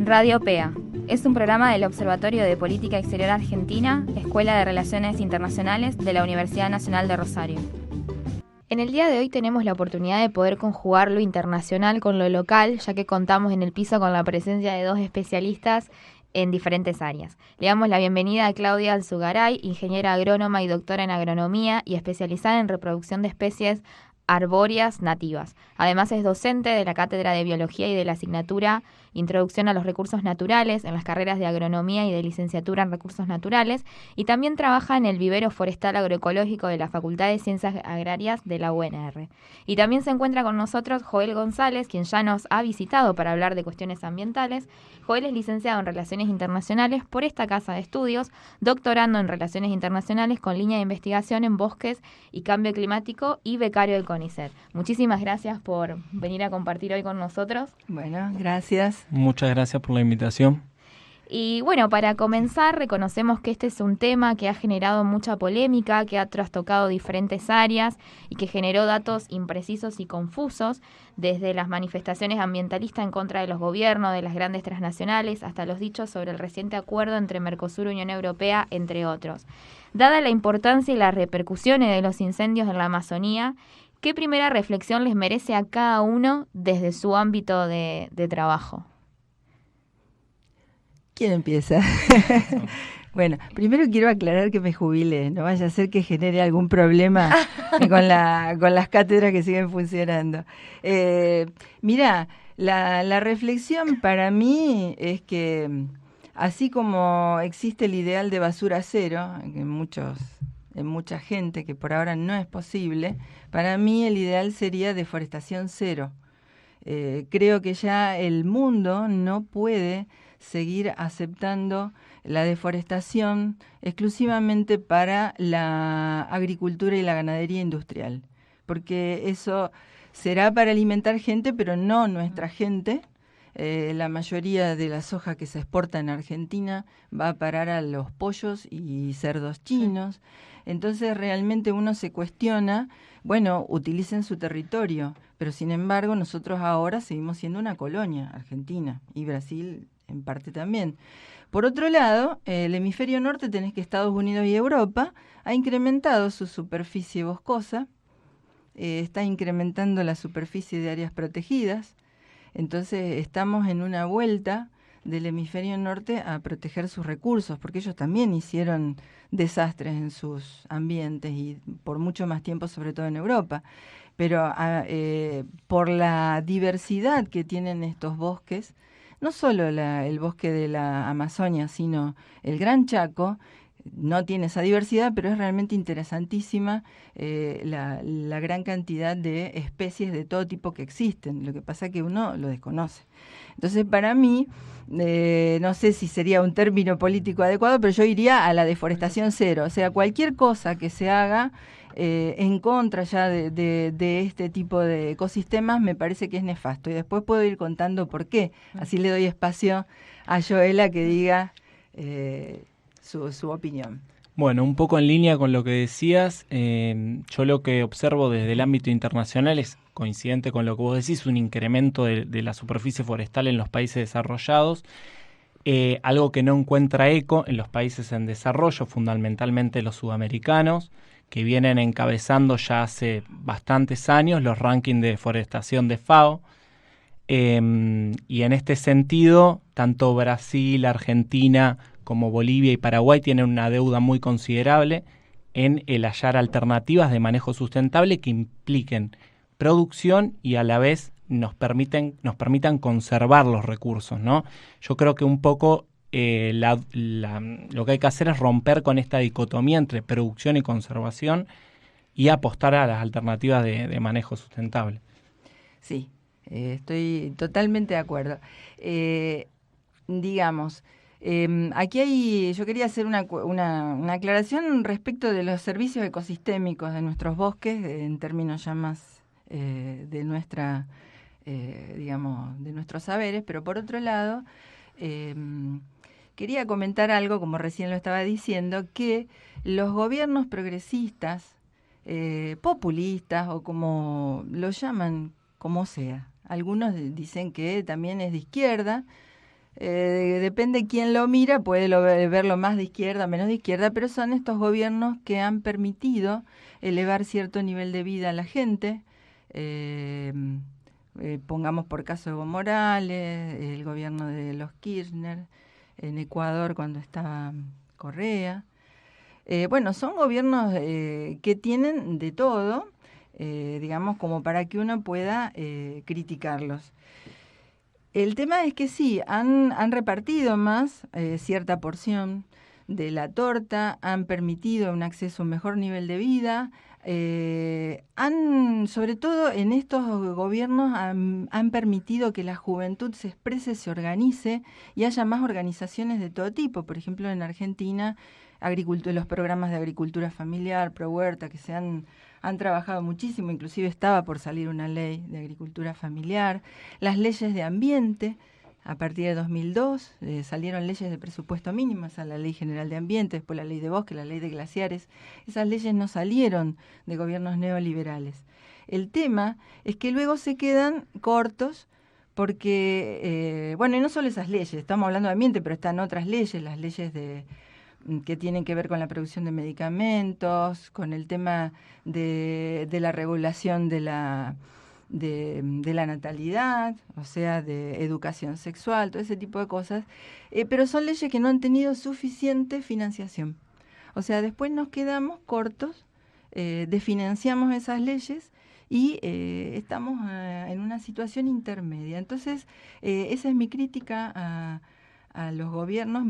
Radio PEA. Es un programa del Observatorio de Política Exterior Argentina, Escuela de Relaciones Internacionales de la Universidad Nacional de Rosario. En el día de hoy tenemos la oportunidad de poder conjugar lo internacional con lo local, ya que contamos en el piso con la presencia de dos especialistas en diferentes áreas. Le damos la bienvenida a Claudia Alzugaray, ingeniera agrónoma y doctora en agronomía y especializada en reproducción de especies arbóreas nativas. Además es docente de la Cátedra de Biología y de la asignatura Introducción a los Recursos Naturales en las carreras de Agronomía y de Licenciatura en Recursos Naturales, y también trabaja en el vivero forestal agroecológico de la Facultad de Ciencias Agrarias de la UNR. Y también se encuentra con nosotros Joel González, quien ya nos ha visitado para hablar de cuestiones ambientales. Joel es licenciado en Relaciones Internacionales por esta casa de estudios, doctorando en Relaciones Internacionales con línea de investigación en bosques y cambio climático y becario del CONICET. Muchísimas gracias por venir a compartir hoy con nosotros. Bueno, gracias. Muchas gracias por la invitación. Y bueno, para comenzar, reconocemos que este es un tema que ha generado mucha polémica, que ha trastocado diferentes áreas y que generó datos imprecisos y confusos, desde las manifestaciones ambientalistas en contra de los gobiernos, de las grandes transnacionales, hasta los dichos sobre el reciente acuerdo entre Mercosur y Unión Europea, entre otros. Dada la importancia y las repercusiones de los incendios en la Amazonía, ¿qué primera reflexión les merece a cada uno desde su ámbito de trabajo? ¿Quién empieza? Bueno, primero quiero aclarar que me jubilé, no vaya a ser que genere algún problema con las cátedras que siguen funcionando. Mira, la reflexión para mí es que así como existe el ideal de basura cero, en mucha gente, que por ahora no es posible, para mí el ideal sería deforestación cero. Creo que ya el mundo no puede seguir aceptando la deforestación exclusivamente para la agricultura y la ganadería industrial, porque eso será para alimentar gente, pero no nuestra gente. La mayoría de la soja que se exporta en Argentina va a parar a los pollos y cerdos chinos. Entonces realmente uno se cuestiona, bueno, utilicen su territorio, pero sin embargo nosotros ahora seguimos siendo una colonia, Argentina y Brasil en parte también. Por otro lado, el hemisferio norte, tenés que Estados Unidos y Europa ha incrementado su superficie boscosa, está incrementando la superficie de áreas protegidas. Entonces estamos en una vuelta del hemisferio norte a proteger sus recursos, porque ellos también hicieron desastres en sus ambientes y por mucho más tiempo, sobre todo en Europa. Pero por la diversidad que tienen estos bosques, no solo el bosque de la Amazonia, sino el Gran Chaco, no tiene esa diversidad, pero es realmente interesantísima la gran cantidad de especies de todo tipo que existen. Lo que pasa es que uno lo desconoce. Entonces, para mí, no sé si sería un término político adecuado, pero yo iría a la deforestación cero. O sea, cualquier cosa que se haga en contra ya de este tipo de ecosistemas me parece que es nefasto. Y después puedo ir contando por qué. Así le doy espacio a Joela que diga su opinión. Bueno, un poco en línea con lo que decías, yo lo que observo desde el ámbito internacional es coincidente con lo que vos decís, un incremento de la superficie forestal en los países desarrollados, algo que no encuentra eco en los países en desarrollo, fundamentalmente los sudamericanos, que vienen encabezando ya hace bastantes años los rankings de deforestación de FAO. Y en este sentido, tanto Brasil, Argentina como Bolivia y Paraguay tienen una deuda muy considerable en el hallar alternativas de manejo sustentable que impliquen producción y a la vez nos permitan conservar los recursos, ¿no? Yo creo que un poco lo que hay que hacer es romper con esta dicotomía entre producción y conservación y apostar a las alternativas de manejo sustentable. Sí, estoy totalmente de acuerdo. Aquí yo quería hacer una aclaración respecto de los servicios ecosistémicos de nuestros bosques, en términos ya más de nuestros saberes, pero por otro lado, quería comentar algo, como recién lo estaba diciendo, que los gobiernos progresistas, populistas o como lo llaman, como sea, algunos dicen que también es de izquierda, Depende quién lo mira, puede verlo más de izquierda, menos de izquierda, pero son estos gobiernos que han permitido elevar cierto nivel de vida a la gente. Pongamos por caso Evo Morales, el gobierno de los Kirchner, en Ecuador cuando estaba Correa. Bueno, son gobiernos que tienen de todo, digamos, como para que uno pueda criticarlos. El tema es que sí, han repartido más cierta porción de la torta, han permitido un acceso a un mejor nivel de vida, sobre todo en estos gobiernos, han permitido que la juventud se exprese, se organice y haya más organizaciones de todo tipo. Por ejemplo, en Argentina, los programas de agricultura familiar, ProHuerta, que han trabajado muchísimo, inclusive estaba por salir una ley de agricultura familiar, las leyes de ambiente. A partir de 2002 salieron leyes de presupuesto mínimo, esa es la Ley General de Ambiente, después la Ley de Bosque, la Ley de Glaciares. Esas leyes no salieron de gobiernos neoliberales. El tema es que luego se quedan cortos porque, bueno, y no solo esas leyes, estamos hablando de ambiente, pero están otras leyes, las leyes que tienen que ver con la producción de medicamentos, con el tema de la regulación de la natalidad, o sea, de educación sexual, todo ese tipo de cosas, pero son leyes que no han tenido suficiente financiación. O sea, después nos quedamos cortos, desfinanciamos esas leyes y estamos en una situación intermedia. Entonces, esa es mi crítica a los gobiernos,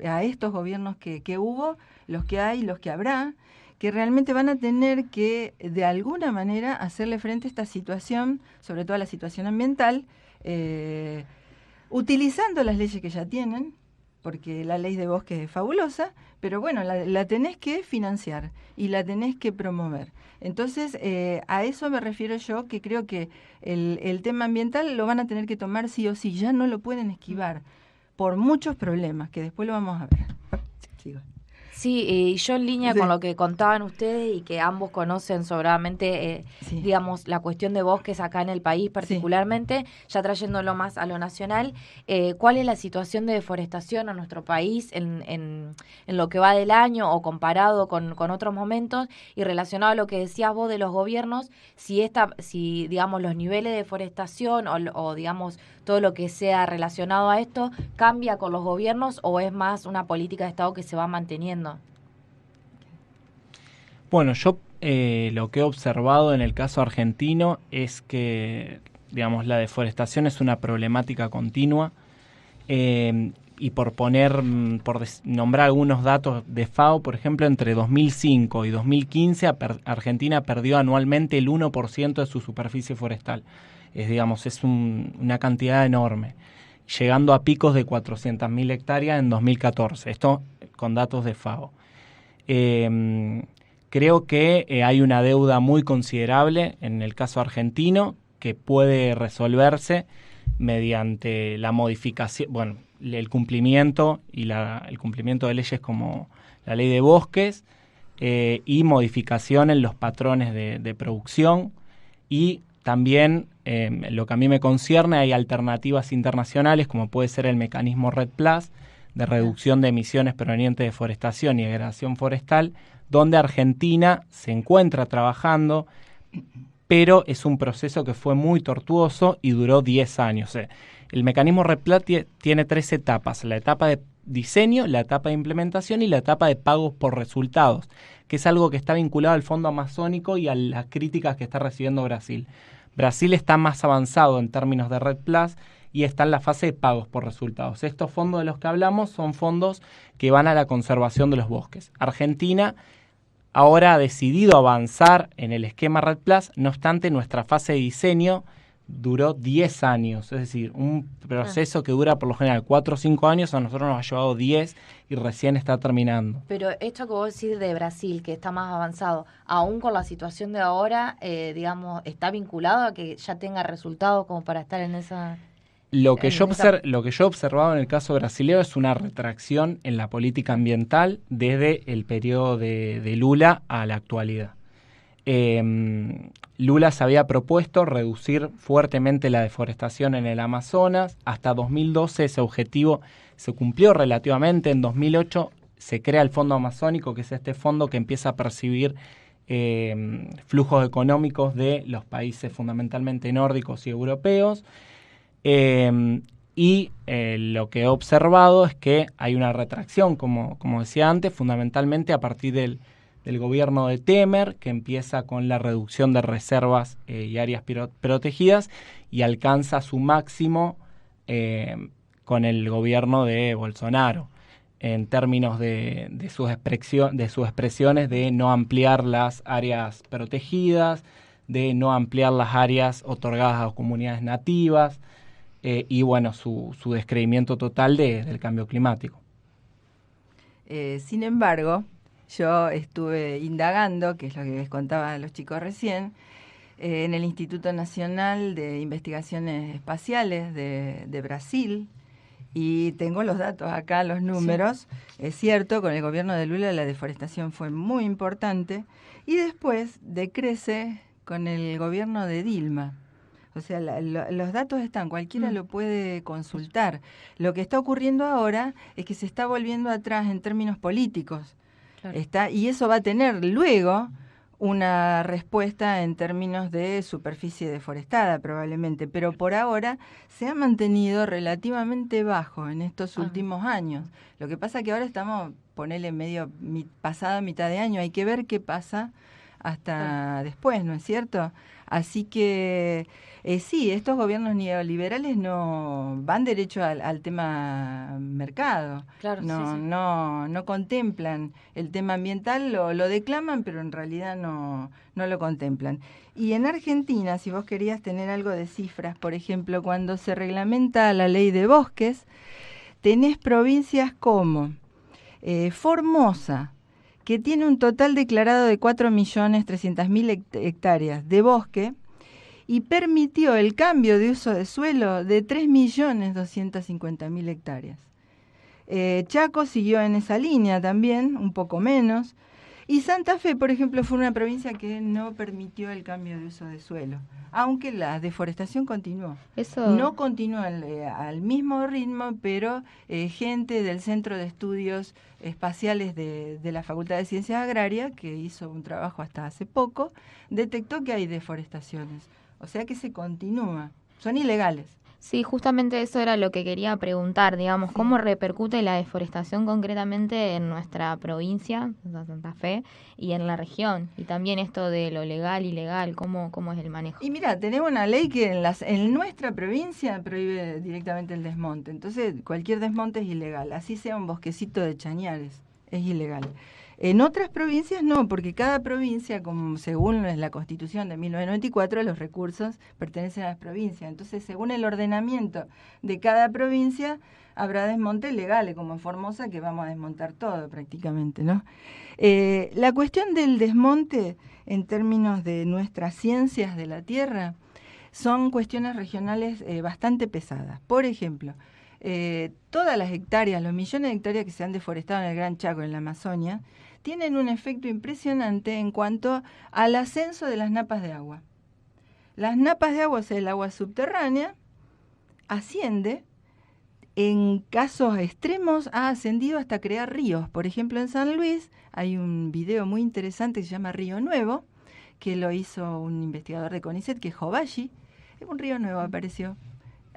a estos gobiernos que hubo, los que hay, los que habrá, que realmente van a tener que, de alguna manera, hacerle frente a esta situación, sobre todo a la situación ambiental, utilizando las leyes que ya tienen, porque la ley de bosque es fabulosa, pero bueno, la tenés que financiar y la tenés que promover. Entonces, a eso me refiero yo, que creo que el tema ambiental lo van a tener que tomar sí o sí, ya no lo pueden esquivar, por muchos problemas, que después lo vamos a ver. Sigo. Sí, y yo en línea con lo que contaban ustedes y que ambos conocen sobradamente, digamos, la cuestión de bosques acá en el país particularmente, ya trayéndolo más a lo nacional, ¿cuál es la situación de deforestación en nuestro país en lo que va del año o comparado con otros momentos? Y relacionado a lo que decías vos de los gobiernos, si digamos, los niveles de deforestación o digamos, todo lo que sea relacionado a esto, ¿cambia con los gobiernos o es más una política de Estado que se va manteniendo? Bueno, yo lo que he observado en el caso argentino es que, digamos, la deforestación es una problemática continua y por nombrar algunos datos de FAO, por ejemplo, entre 2005 y 2015 Argentina perdió anualmente el 1% de su superficie forestal. Es una cantidad enorme, llegando a picos de 400.000 hectáreas en 2014. Esto con datos de FAO. Creo que hay una deuda muy considerable en el caso argentino que puede resolverse mediante la modificación, el cumplimiento el cumplimiento de leyes como la ley de bosques y modificación en los patrones de producción y también, lo que a mí me concierne, hay alternativas internacionales como puede ser el mecanismo REDD+, de reducción de emisiones provenientes de deforestación y degradación forestal, donde Argentina se encuentra trabajando, pero es un proceso que fue muy tortuoso y duró 10 años. El mecanismo REDD+ tiene 3 etapas, la etapa de diseño, la etapa de implementación y la etapa de pagos por resultados, que es algo que está vinculado al Fondo Amazónico y a las críticas que está recibiendo Brasil. Brasil está más avanzado en términos de REDD+ y está en la fase de pagos por resultados. Estos fondos de los que hablamos son fondos que van a la conservación de los bosques. Argentina ahora ha decidido avanzar en el esquema REDD+, no obstante nuestra fase de diseño duró 10 años, es decir, un proceso que dura por lo general 4 o 5 años, a nosotros nos ha llevado 10 y recién está terminando. Pero esto que vos decís de Brasil, que está más avanzado, aún con la situación de ahora, digamos, ¿está vinculado a que ya tenga resultados como para estar en esa...? Lo que yo he observado en el caso brasileño es una retracción en la política ambiental desde el periodo de Lula a la actualidad. Lula se había propuesto reducir fuertemente la deforestación en el Amazonas. Hasta 2012 ese objetivo se cumplió relativamente. En 2008 se crea el Fondo Amazónico, que es este fondo que empieza a percibir flujos económicos de los países fundamentalmente nórdicos y europeos. Lo que he observado es que hay una retracción, como decía antes, fundamentalmente a partir del gobierno de Temer, que empieza con la reducción de reservas y áreas protegidas y alcanza su máximo con el gobierno de Bolsonaro, en términos de sus expresiones de no ampliar las áreas protegidas, de no ampliar las áreas otorgadas a las comunidades nativas, y bueno, su descreimiento total del cambio climático. Sin embargo, yo estuve indagando, que es lo que les contaba a los chicos recién, en el Instituto Nacional de Investigaciones Espaciales de Brasil, y tengo los datos acá, los números. Sí. Es cierto, con el gobierno de Lula la deforestación fue muy importante, y después decrece con el gobierno de Dilma. O sea, los datos están, cualquiera lo puede consultar. Lo que está ocurriendo ahora es que se está volviendo atrás en términos políticos. Claro. Y eso va a tener luego una respuesta en términos de superficie deforestada probablemente, pero por ahora se ha mantenido relativamente bajo en estos últimos años. Lo que pasa que ahora estamos, ponele pasada mitad de año, hay que ver qué pasa hasta después, ¿no es cierto? Así que sí, estos gobiernos neoliberales no van derecho al tema mercado. Claro, no contemplan el tema ambiental, lo declaman, pero en realidad no lo contemplan. Y en Argentina, si vos querías tener algo de cifras, por ejemplo, cuando se reglamenta la ley de bosques, tenés provincias como Formosa, que tiene un total declarado de 4.300.000 hectáreas de bosque y permitió el cambio de uso de suelo de 3.250.000 hectáreas. Chaco siguió en esa línea también, un poco menos. Y Santa Fe, por ejemplo, fue una provincia que no permitió el cambio de uso de suelo, aunque la deforestación continuó. No continuó al mismo ritmo, pero gente del Centro de Estudios Espaciales de la Facultad de Ciencias Agrarias, que hizo un trabajo hasta hace poco, detectó que hay deforestaciones. O sea que se continúa. Son ilegales. Sí, justamente eso era lo que quería preguntar, digamos, ¿cómo repercute la deforestación concretamente en nuestra provincia, Santa Fe, y en la región? Y también esto de lo legal, ilegal, ¿cómo es el manejo? Y mira, tenemos una ley que en nuestra provincia prohíbe directamente el desmonte, entonces cualquier desmonte es ilegal, así sea un bosquecito de chañares, es ilegal. En otras provincias no, porque cada provincia, como según la Constitución de 1994, los recursos pertenecen a las provincias. Entonces, según el ordenamiento de cada provincia, habrá desmontes legales, como en Formosa, que vamos a desmontar todo prácticamente, ¿no? La cuestión del desmonte, en términos de nuestras ciencias de la tierra, son cuestiones regionales bastante pesadas. Por ejemplo, todas las hectáreas, los millones de hectáreas que se han deforestado en el Gran Chaco, en la Amazonia, tienen un efecto impresionante en cuanto al ascenso de las napas de agua. Las napas de agua, o sea, el agua subterránea, asciende, en casos extremos ha ascendido hasta crear ríos. Por ejemplo, en San Luis hay un video muy interesante que se llama Río Nuevo, que lo hizo un investigador de CONICET, que es Jobashi. Un río nuevo apareció.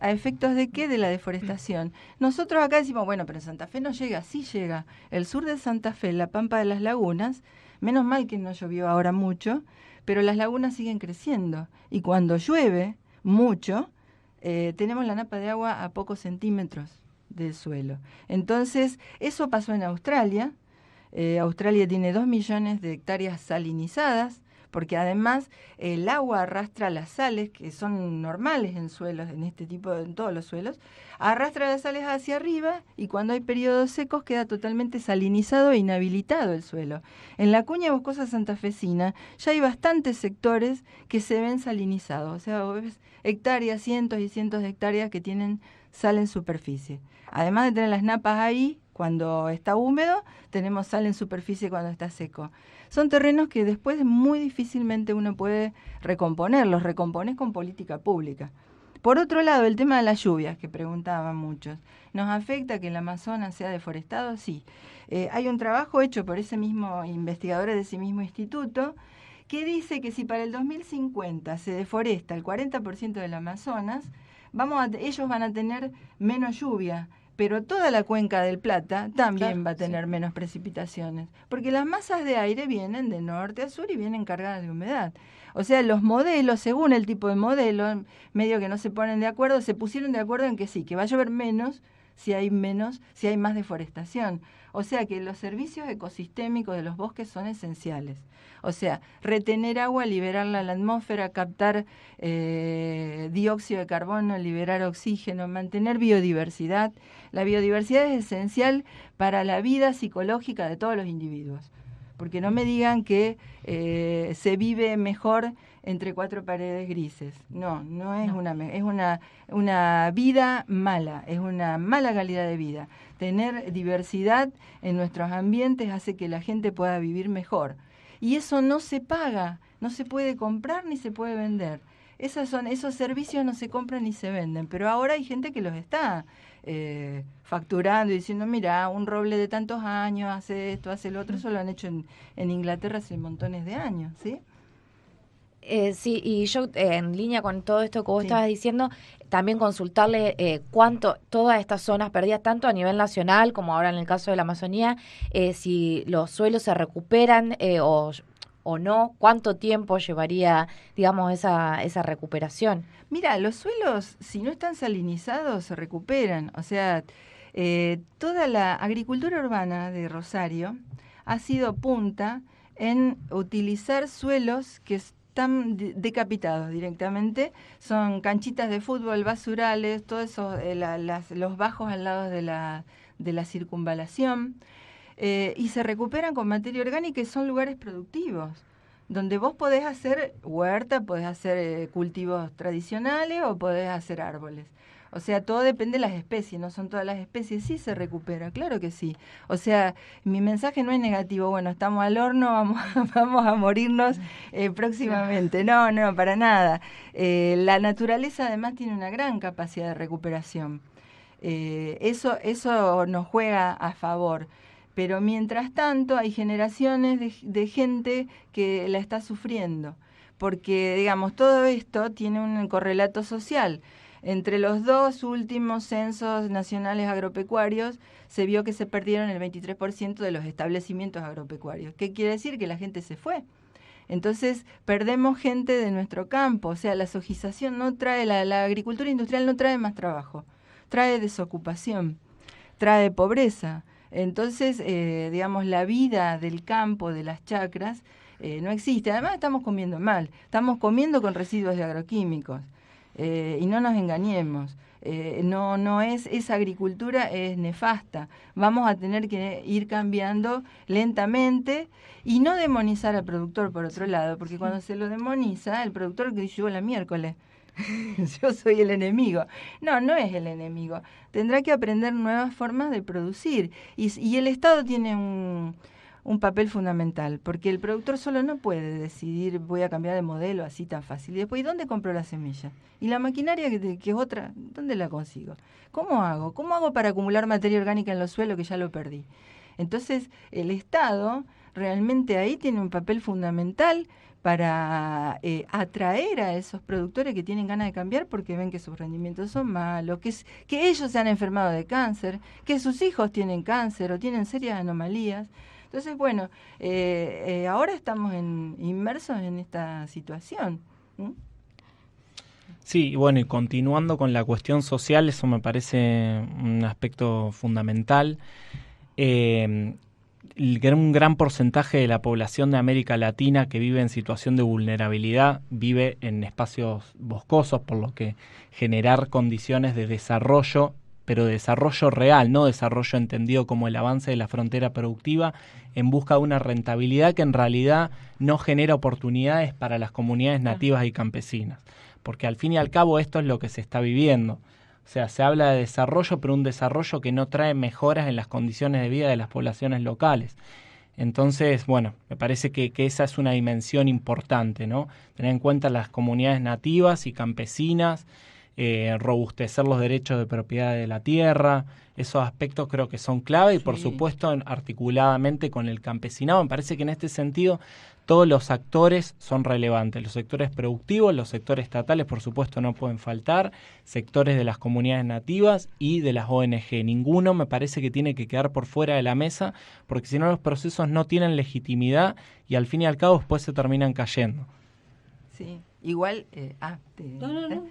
¿A efectos de qué? De la deforestación. Nosotros acá decimos, bueno, pero en Santa Fe no llega. Sí llega. El sur de Santa Fe, la Pampa de las Lagunas, menos mal que no llovió ahora mucho, pero las lagunas siguen creciendo. Y cuando llueve mucho, tenemos la napa de agua a pocos centímetros del suelo. Entonces, eso pasó en Australia. Australia tiene 2 millones de hectáreas salinizadas, porque además el agua arrastra las sales, que son normales en suelos, en todos los suelos, arrastra las sales hacia arriba y cuando hay periodos secos queda totalmente salinizado e inhabilitado el suelo. En la cuña boscosa santafesina ya hay bastantes sectores que se ven salinizados, o sea, ves hectáreas, cientos y cientos de hectáreas que tienen sal en superficie. Además de tener las napas ahí, cuando está húmedo, tenemos sal en superficie cuando está seco. Son terrenos que después muy difícilmente uno puede recomponer, los recompones con política pública. Por otro lado, el tema de las lluvias, que preguntaban muchos, ¿nos afecta que el Amazonas sea deforestado? Sí. Hay un trabajo hecho por ese mismo investigadores de ese mismo instituto que dice que si para el 2050 se deforesta el 40% del Amazonas, ellos van a tener menos lluvia, pero toda la cuenca del Plata también va a tener menos precipitaciones, porque las masas de aire vienen de norte a sur y vienen cargadas de humedad. O sea, los modelos, según el tipo de modelo, medio que no se ponen de acuerdo, se pusieron de acuerdo en que sí, que va a llover menos si hay más deforestación. O sea que los servicios ecosistémicos de los bosques son esenciales. O sea, retener agua, liberarla a la atmósfera, captar dióxido de carbono, liberar oxígeno, mantener biodiversidad. La biodiversidad es esencial para la vida psicológica de todos los individuos. Porque no me digan que se vive mejor entre cuatro paredes grises. No es una vida mala, es una mala calidad de vida. Tener diversidad en nuestros ambientes hace que la gente pueda vivir mejor. Y eso no se paga, no se puede comprar ni se puede vender. Esos servicios no se compran ni se venden, pero ahora hay gente que los está facturando y diciendo, mira, un roble de tantos años hace esto, hace lo otro. Eso lo han hecho en Inglaterra hace montones de años, ¿sí? Sí, y yo en línea con todo esto que vos estabas diciendo, también consultarle cuánto todas estas zonas perdidas, tanto a nivel nacional como ahora en el caso de la Amazonía, si los suelos se recuperan o no, cuánto tiempo llevaría, digamos, esa recuperación. Mira, los suelos, si no están salinizados, se recuperan. O sea, toda la agricultura urbana de Rosario ha sido punta en utilizar suelos que están decapitados directamente. Son canchitas de fútbol, basurales, todo eso, los bajos al lado de la circunvalación. Y se recuperan con materia orgánica y son lugares productivos, donde vos podés hacer huerta, podés hacer cultivos tradicionales o podés hacer árboles. O sea, todo depende de las especies, no son todas las especies, sí se recupera, claro que sí. O sea, mi mensaje no es negativo, bueno, estamos al horno, vamos a morirnos próximamente. No, para nada. La naturaleza además tiene una gran capacidad de recuperación. Eso nos juega a favor. Pero mientras tanto hay generaciones de gente que la está sufriendo, porque, digamos, todo esto tiene un correlato social. Entre los dos últimos censos nacionales agropecuarios se vio que se perdieron el 23% de los establecimientos agropecuarios. ¿Qué quiere decir? Que la gente se fue. Entonces perdemos gente de nuestro campo. O sea, la sojización no trae, la agricultura industrial no trae más trabajo, trae desocupación, trae pobreza. Entonces, digamos, la vida del campo, de las chacras, no existe. Además, estamos comiendo mal. Estamos comiendo con residuos de agroquímicos. Y no nos engañemos. Esa agricultura es nefasta. Vamos a tener que ir cambiando lentamente y no demonizar al productor, por otro lado, porque cuando se lo demoniza, el productor que dice, la miércoles, yo soy el enemigo. No es el enemigo. Tendrá que aprender nuevas formas de producir. Y el Estado tiene un papel fundamental, porque el productor solo no puede decidir, voy a cambiar de modelo así tan fácil. Y después, ¿dónde compro la semilla? Y la maquinaria, que es otra, ¿dónde la consigo? ¿Cómo hago? ¿Cómo hago para acumular materia orgánica en los suelos que ya lo perdí? Entonces, el Estado realmente ahí tiene un papel fundamental para atraer a esos productores que tienen ganas de cambiar porque ven que sus rendimientos son malos, que ellos se han enfermado de cáncer, que sus hijos tienen cáncer o tienen serias anomalías. Entonces, bueno, ahora estamos inmersos en esta situación. Sí, bueno, y continuando con la cuestión social, eso me parece un aspecto fundamental. Un gran porcentaje de la población de América Latina que vive en situación de vulnerabilidad vive en espacios boscosos, por lo que generar condiciones de desarrollo, pero de desarrollo real, no desarrollo entendido como el avance de la frontera productiva en busca de una rentabilidad que en realidad no genera oportunidades para las comunidades nativas y campesinas. Porque al fin y al cabo esto es lo que se está viviendo. O sea, se habla de desarrollo, pero un desarrollo que no trae mejoras en las condiciones de vida de las poblaciones locales. Entonces, bueno, me parece que esa es una dimensión importante, ¿no? Tener en cuenta las comunidades nativas y campesinas, robustecer los derechos de propiedad de la tierra. Esos aspectos creo que son clave y, por supuesto, articuladamente con el campesinado. Me parece que en este sentido todos los actores son relevantes. Los sectores productivos, los sectores estatales, por supuesto, no pueden faltar, sectores de las comunidades nativas y de las ONG. Ninguno me parece que tiene que quedar por fuera de la mesa, porque si no los procesos no tienen legitimidad y al fin y al cabo después se terminan cayendo. Sí, igual... No.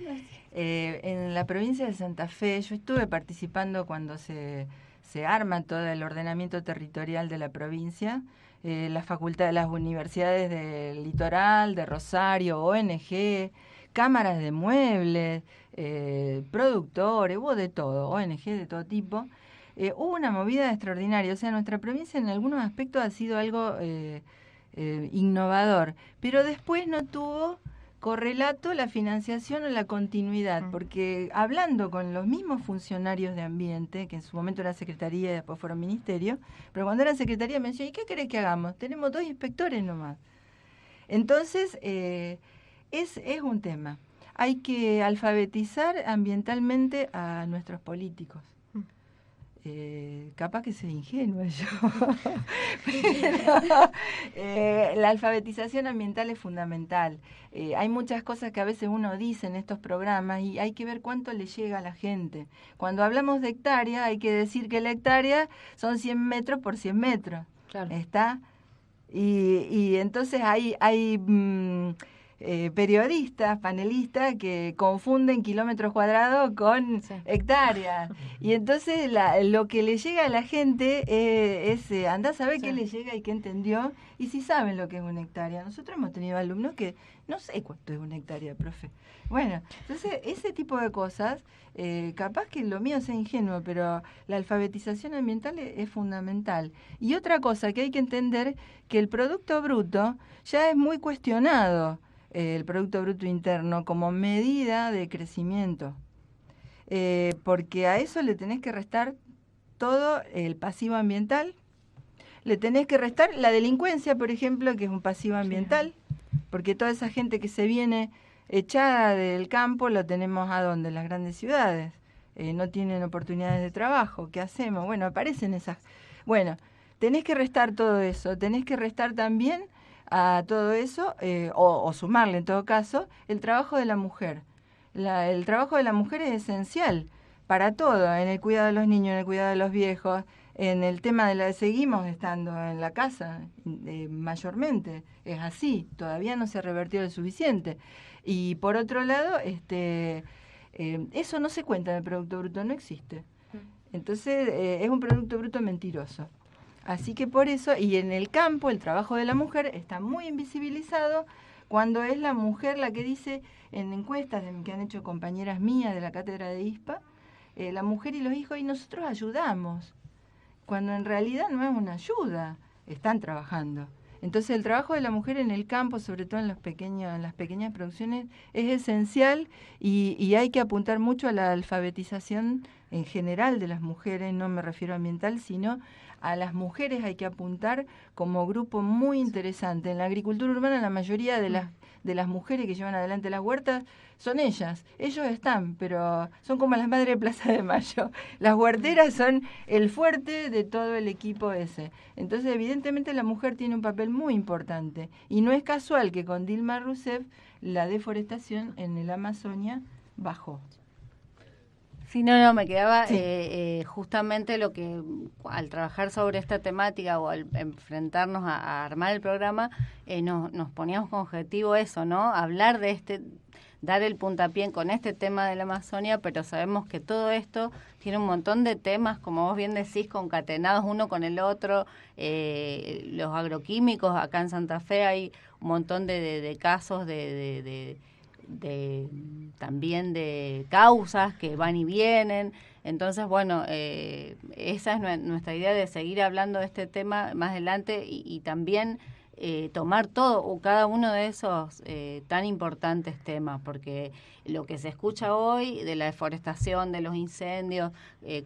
En la provincia de Santa Fe yo estuve participando cuando se arma todo el ordenamiento territorial de la provincia, las facultades, las universidades del litoral, de Rosario, ONG, cámaras de muebles, productores, hubo de todo, ONG de todo tipo. Hubo una movida extraordinaria, o sea, nuestra provincia en algunos aspectos ha sido algo innovador, pero después no tuvo correlato la financiación o la continuidad, porque hablando con los mismos funcionarios de ambiente, que en su momento era secretaría y después fueron ministerio, pero cuando era secretaría me decían, ¿y qué querés que hagamos? Tenemos 2 inspectores nomás. Entonces, es un tema. Hay que alfabetizar ambientalmente a nuestros políticos. Capaz que soy ingenua yo. La alfabetización ambiental es fundamental. Hay muchas cosas que a veces uno dice en estos programas y hay que ver cuánto le llega a la gente. Cuando hablamos de hectárea, hay que decir que la hectárea son 100 metros por 100 metros. Claro. ¿Está? Y entonces hay periodistas, panelistas que confunden kilómetros cuadrados con hectáreas. Y entonces lo que le llega a la gente es andá a saber qué le llega y qué entendió y si saben lo que es una hectárea. Nosotros hemos tenido alumnos que no sé cuánto es una hectárea, profe. Bueno, entonces ese tipo de cosas, capaz que lo mío sea ingenuo, pero la alfabetización ambiental es fundamental. Y otra cosa que hay que entender, que el Producto Bruto ya es muy cuestionado, el Producto Bruto Interno, como medida de crecimiento. Porque a eso le tenés que restar todo el pasivo ambiental, le tenés que restar la delincuencia, por ejemplo, que es un pasivo ambiental, porque toda esa gente que se viene echada del campo lo tenemos ¿a dónde? En las grandes ciudades. No tienen oportunidades de trabajo. ¿Qué hacemos? Bueno, aparecen esas... Bueno, tenés que restar todo eso, tenés que restar también a todo eso, o sumarle en todo caso, el trabajo de la mujer. El trabajo de la mujer es esencial para todo, en el cuidado de los niños, en el cuidado de los viejos, en el tema de seguimos estando en la casa, mayormente, es así, todavía no se revertió lo suficiente. Y por otro lado, eso no se cuenta en el Producto Bruto, no existe. Entonces, es un Producto Bruto mentiroso. Así que por eso, y en el campo, el trabajo de la mujer está muy invisibilizado cuando es la mujer la que dice, en encuestas que han hecho compañeras mías de la cátedra de ISPA, la mujer y los hijos, y nosotros ayudamos, cuando en realidad no es una ayuda, están trabajando. Entonces el trabajo de la mujer en el campo, sobre todo en las pequeñas producciones, es esencial y hay que apuntar mucho a la alfabetización en general de las mujeres, no me refiero a ambiental, sino a las mujeres hay que apuntar como grupo muy interesante. En la agricultura urbana la mayoría de las mujeres que llevan adelante las huertas son ellas. Ellos están, pero son como las madres de Plaza de Mayo. Las huerteras son el fuerte de todo el equipo ese. Entonces, evidentemente, la mujer tiene un papel muy importante. Y no es casual que con Dilma Rousseff la deforestación en el Amazonia bajó. Sí, no, me quedaba justamente lo que al trabajar sobre esta temática o al enfrentarnos a armar el programa, nos poníamos con objetivo eso, ¿no? Hablar de dar el puntapié con este tema de la Amazonia, pero sabemos que todo esto tiene un montón de temas, como vos bien decís, concatenados uno con el otro. Los agroquímicos, acá en Santa Fe hay un montón de casos también de causas que van y vienen. Entonces, bueno, esa es nuestra idea de seguir hablando de este tema más adelante y también tomar todo o cada uno de esos tan importantes temas, porque lo que se escucha hoy de la deforestación, de los incendios,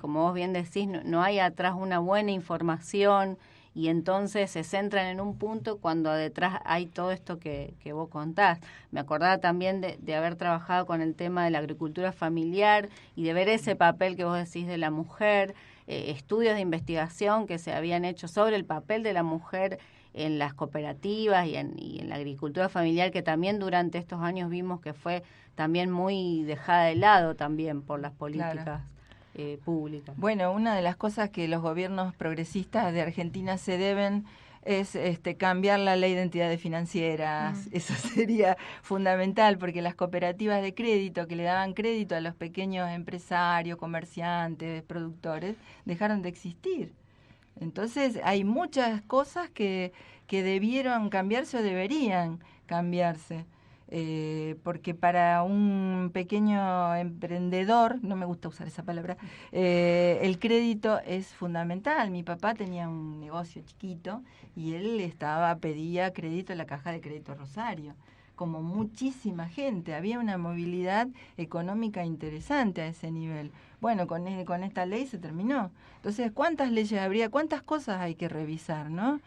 como vos bien decís, no hay atrás una buena información, y entonces se centran en un punto cuando detrás hay todo esto que vos contás. Me acordaba también de haber trabajado con el tema de la agricultura familiar y de ver ese papel que vos decís de la mujer, estudios de investigación que se habían hecho sobre el papel de la mujer en las cooperativas y en la agricultura familiar, que también durante estos años vimos que fue también muy dejada de lado también por las políticas. Claro. Pública. Bueno, una de las cosas que los gobiernos progresistas de Argentina se deben es cambiar la ley de entidades financieras. Eso sería fundamental, porque las cooperativas de crédito que le daban crédito a los pequeños empresarios, comerciantes, productores, dejaron de existir. Entonces hay muchas cosas que debieron cambiarse o deberían cambiarse. Porque para un pequeño emprendedor, no me gusta usar esa palabra, el crédito es fundamental. Mi papá tenía un negocio chiquito y él pedía crédito en la Caja de Crédito Rosario, como muchísima gente. Había una movilidad económica interesante a ese nivel. Bueno, con esta ley se terminó. Entonces, ¿cuántas leyes habría? ¿Cuántas cosas hay que revisar, no?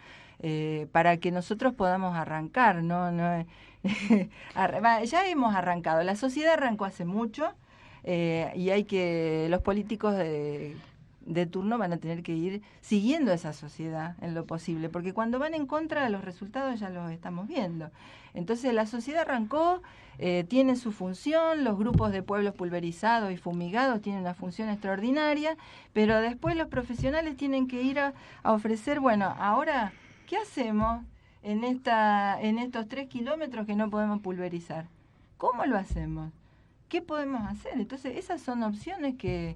Para que nosotros podamos arrancar, ¿no? Ya hemos arrancado, la sociedad arrancó hace mucho y los políticos de turno van a tener que ir siguiendo esa sociedad en lo posible, porque cuando van en contra los resultados ya los estamos viendo. Entonces la sociedad arrancó, tiene su función, los grupos de pueblos pulverizados y fumigados tienen una función extraordinaria, pero después los profesionales tienen que ir a ofrecer, bueno, ahora, ¿qué hacemos en estos 3 kilómetros que no podemos pulverizar? ¿Cómo lo hacemos? ¿Qué podemos hacer? Entonces, esas son opciones que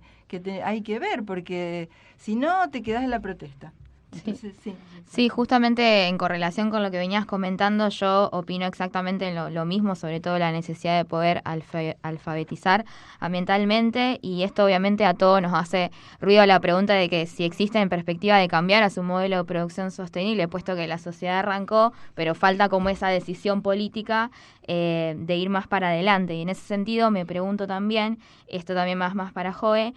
hay que ver, porque si no, te quedás en la protesta. Entonces, sí, justamente en correlación con lo que venías comentando, yo opino exactamente lo mismo, sobre todo la necesidad de poder alfabetizar ambientalmente, y esto obviamente a todos nos hace ruido la pregunta de que si existe en perspectiva de cambiar a su modelo de producción sostenible, puesto que la sociedad arrancó, pero falta como esa decisión política de ir más para adelante. Y en ese sentido me pregunto también, esto también más para Joe,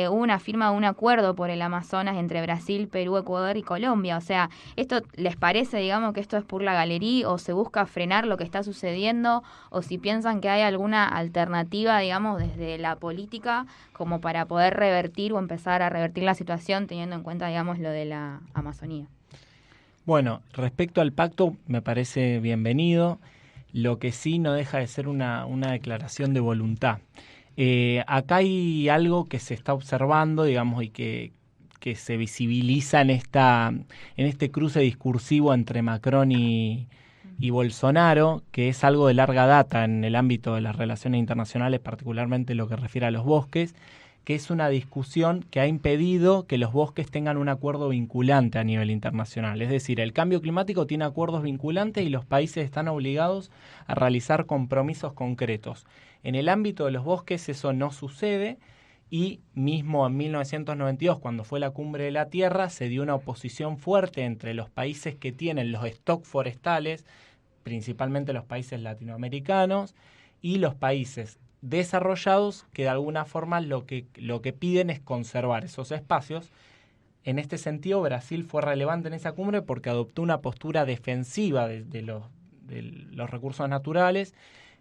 hubo una firma de un acuerdo por el Amazonas entre Brasil, Perú, Ecuador y Colombia. O sea, ¿esto les parece, digamos, que esto es por la galería o se busca frenar lo que está sucediendo? O si piensan que hay alguna alternativa, digamos, desde la política como para poder revertir o empezar a revertir la situación teniendo en cuenta, digamos, lo de la Amazonía. Bueno, respecto al pacto, me parece bienvenido. Lo que sí no deja de ser una declaración de voluntad. Acá hay algo que se está observando, digamos, y que se visibiliza en este cruce discursivo entre Macron y Bolsonaro, que es algo de larga data en el ámbito de las relaciones internacionales, particularmente lo que refiere a los bosques, que es una discusión que ha impedido que los bosques tengan un acuerdo vinculante a nivel internacional. Es decir, el cambio climático tiene acuerdos vinculantes y los países están obligados a realizar compromisos concretos. En el ámbito de los bosques eso no sucede, y mismo en 1992, cuando fue la Cumbre de la Tierra, se dio una oposición fuerte entre los países que tienen los stocks forestales, principalmente los países latinoamericanos, y los países desarrollados que de alguna forma lo que piden es conservar esos espacios. En este sentido, Brasil fue relevante en esa cumbre porque adoptó una postura defensiva de los recursos naturales,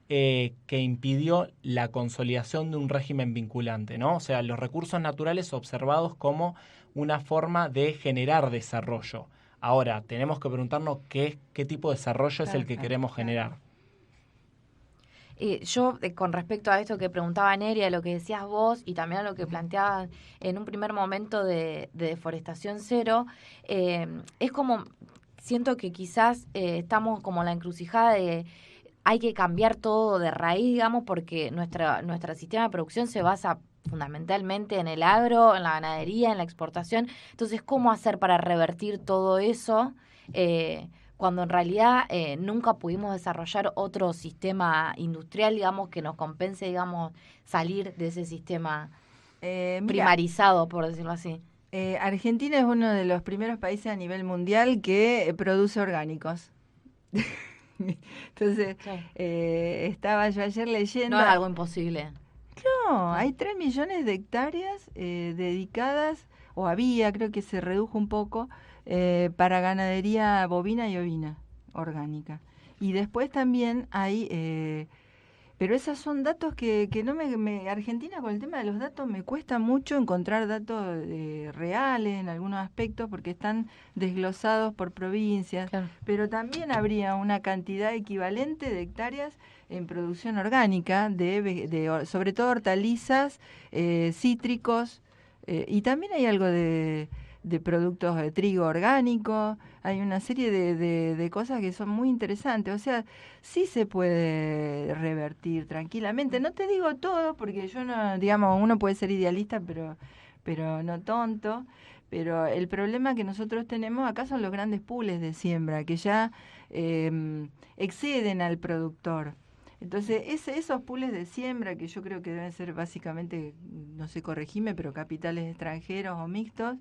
que impidió la consolidación de un régimen vinculante, ¿no? O sea, los recursos naturales observados como una forma de generar desarrollo. Ahora, tenemos que preguntarnos qué tipo de desarrollo es el que queremos generar. Yo, con respecto a esto que preguntaba Neria, lo que decías vos y también a lo que planteabas en un primer momento de deforestación cero, es como, siento que quizás estamos como en la encrucijada de hay que cambiar todo de raíz, digamos, porque nuestro sistema de producción se basa fundamentalmente en el agro, en la ganadería, en la exportación. Entonces, ¿cómo hacer para revertir todo eso? Cuando en realidad nunca pudimos desarrollar otro sistema industrial, digamos, que nos compense, digamos, salir de ese sistema primarizado, por decirlo así. Argentina es uno de los primeros países a nivel mundial que produce orgánicos. Entonces, estaba yo ayer leyendo... No es algo imposible. No, hay 3 millones de hectáreas dedicadas, o había, creo que se redujo un poco, para ganadería bovina y ovina orgánica. Y después también hay... pero esos son datos que no Argentina, con el tema de los datos, me cuesta mucho encontrar datos reales en algunos aspectos porque están desglosados por provincias. Claro. Pero también habría una cantidad equivalente de hectáreas en producción orgánica, sobre todo hortalizas, cítricos, y también hay algo de productos de trigo orgánico, hay una serie de cosas que son muy interesantes, o sea, sí se puede revertir tranquilamente, no te digo todo, porque yo no, digamos, uno puede ser idealista, pero no tonto, pero el problema que nosotros tenemos acá son los grandes pools de siembra, que ya exceden al productor. Entonces, esos pools de siembra, que yo creo que deben ser básicamente, no sé, corregime, pero capitales extranjeros o mixtos,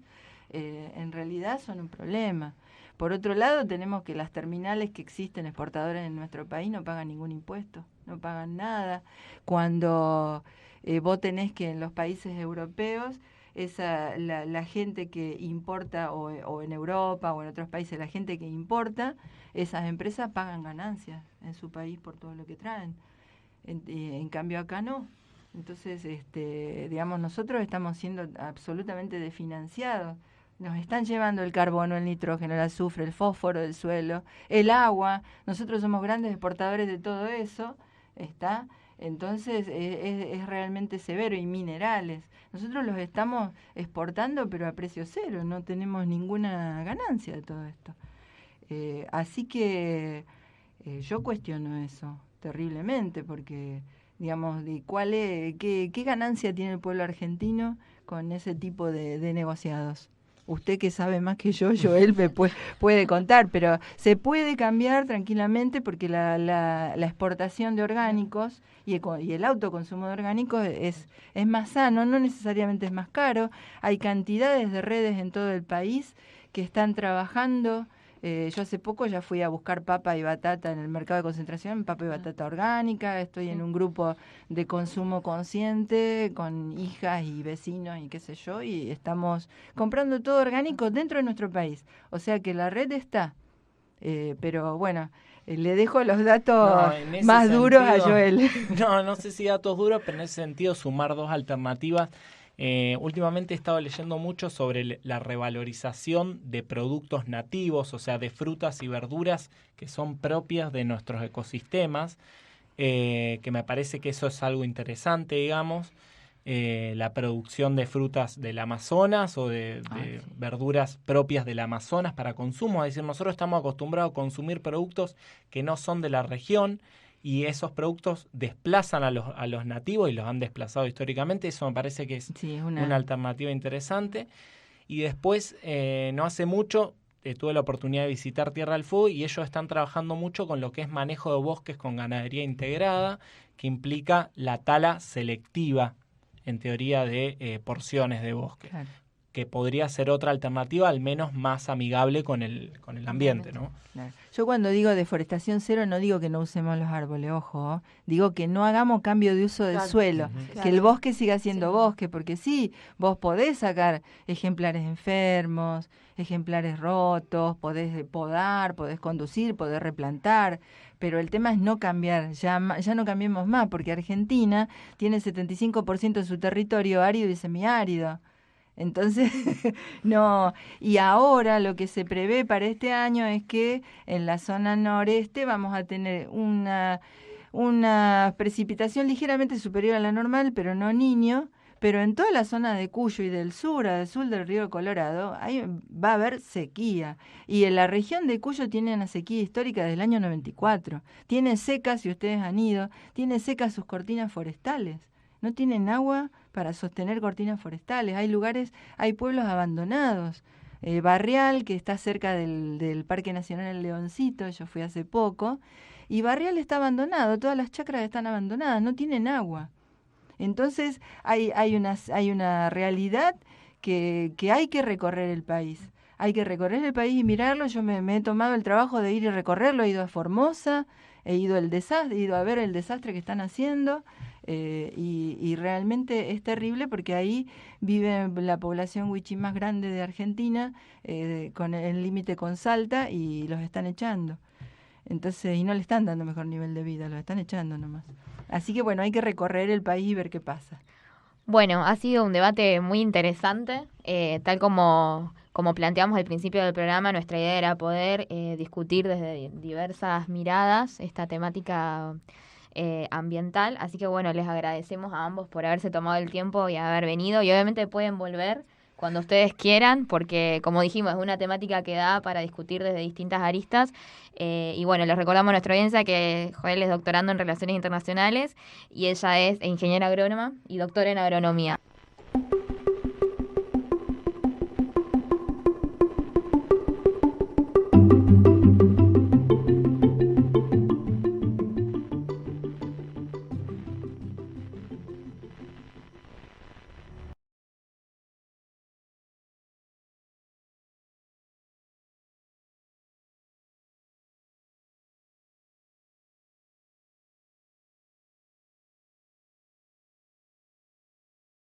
en realidad son un problema. Por otro lado, tenemos que las terminales que existen exportadoras en nuestro país no pagan ningún impuesto, no pagan nada. Cuando vos tenés que en los países europeos, la gente que importa, o en Europa o en otros países, la gente que importa, esas empresas pagan ganancias en su país por todo lo que traen. En cambio acá no. Entonces, digamos, nosotros estamos siendo absolutamente desfinanciados. Nos están llevando el carbono, el nitrógeno, el azufre, el fósforo del suelo, el agua. Nosotros somos grandes exportadores de todo eso, ¿está? Entonces es realmente severo. Y minerales. Nosotros los estamos exportando, pero a precio cero. No tenemos ninguna ganancia de todo esto. Así que yo cuestiono eso terriblemente, porque, digamos, ¿qué ganancia tiene el pueblo argentino con ese tipo de negociados? Usted que sabe más que yo, Joel, me puede contar, pero se puede cambiar tranquilamente porque la exportación de orgánicos y el autoconsumo de orgánicos es más sano, no necesariamente es más caro. Hay cantidades de redes en todo el país que están trabajando. Yo hace poco ya fui a buscar papa y batata en el mercado de concentración, papa y batata orgánica, estoy en un grupo de consumo consciente con hijas y vecinos y qué sé yo, y estamos comprando todo orgánico dentro de nuestro país. O sea que la red está, pero bueno, le dejo los datos más duros a Joel. No sé si datos duros, pero en ese sentido sumar 2 alternativas. Últimamente he estado leyendo mucho sobre la revalorización de productos nativos, o sea, de frutas y verduras que son propias de nuestros ecosistemas, que me parece que eso es algo interesante, digamos, la producción de frutas del Amazonas o de verduras propias del Amazonas para consumo, es decir, nosotros estamos acostumbrados a consumir productos que no son de la región, y esos productos desplazan a los nativos y los han desplazado históricamente. Eso me parece que es una alternativa interesante. Y después, no hace mucho, tuve la oportunidad de visitar Tierra del Fuego y ellos están trabajando mucho con lo que es manejo de bosques con ganadería integrada, que implica la tala selectiva, en teoría, de porciones de bosque. Claro. Que podría ser otra alternativa, al menos más amigable con el ambiente, ¿no? Claro. Yo cuando digo deforestación cero no digo que no usemos los árboles, ojo, digo que no hagamos cambio de uso del suelo, que el bosque siga siendo bosque, porque sí, vos podés sacar ejemplares enfermos, ejemplares rotos, podés podar, podés conducir, podés replantar, pero el tema es no cambiar, ya no cambiemos más, porque Argentina tiene 75% de su territorio árido y semiárido. Entonces, no, y ahora lo que se prevé para este año es que en la zona noreste vamos a tener una precipitación ligeramente superior a la normal, pero no Niño, pero en toda la zona de Cuyo y del sur del río Colorado, ahí va a haber sequía. Y en la región de Cuyo tiene una sequía histórica desde el año 94. Tiene secas, si ustedes han ido, tiene secas sus cortinas forestales. No tienen agua para sostener cortinas forestales. Hay pueblos abandonados. Barrial, que está cerca del Parque Nacional El Leoncito, yo fui hace poco, y Barrial está abandonado, todas las chacras están abandonadas, no tienen agua. Entonces hay una realidad que hay que recorrer el país. hay que recorrer el país y mirarlo. Yo me he tomado el trabajo de ir y recorrerlo, he ido a Formosa, he ido a ver el desastre que están haciendo, y realmente es terrible porque ahí vive la población wichí más grande de Argentina, con el límite con Salta, y los están echando. Entonces, y no le están dando mejor nivel de vida, los están echando nomás. Así que bueno, hay que recorrer el país y ver qué pasa. Bueno, ha sido un debate muy interesante, tal como planteamos al principio del programa. Nuestra idea era poder discutir desde diversas miradas esta temática ambiental, así que bueno, les agradecemos a ambos por haberse tomado el tiempo y haber venido, y obviamente pueden volver cuando ustedes quieran, porque como dijimos, es una temática que da para discutir desde distintas aristas. Y bueno, les recordamos a nuestra audiencia que Joel es doctorando en Relaciones Internacionales y ella es ingeniera agrónoma y doctora en agronomía.